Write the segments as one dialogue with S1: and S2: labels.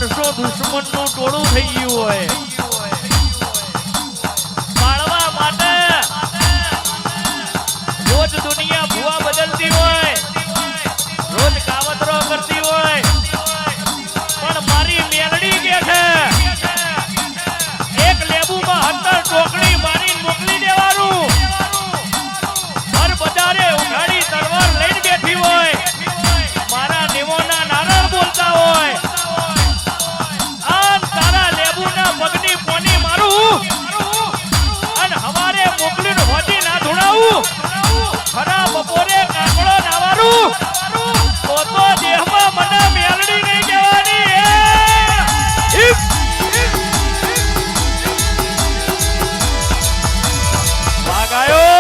S1: 500 દુશ્મનનું ટોળું થઈ ગયું હોય પાળવા માટે રોજ દુનિયા ભૂવા બદલતી હોય રોજ કાવતરો કરતી હોય પણ મારી મેલડી કે છે એક લેબુમાં 17 ટોકડી મારી મોકલી દેવાનું હર બજારે ઉઘાડી તલવાર લઈને બેઠી હોય મારા નિમોના નારણ બોલતા હોય આન તારા લેબુના પગની પોની મારું અને હવારે મોકલીને હોજી ના ધુણાવું ખરા બપોરે કાકડો નાવાનું તો દેહમાં મને મેલડી નહીં કહેવાની ભાગાયો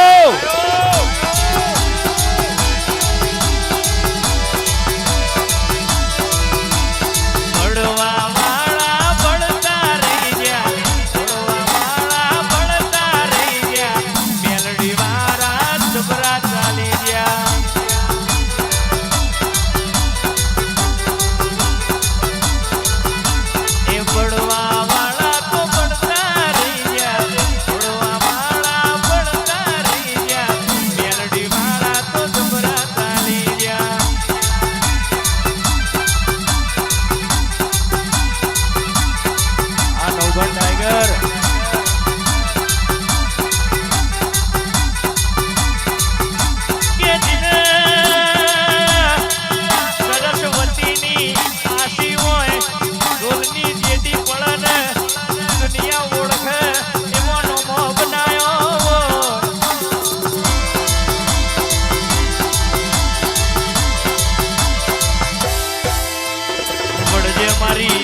S1: મારી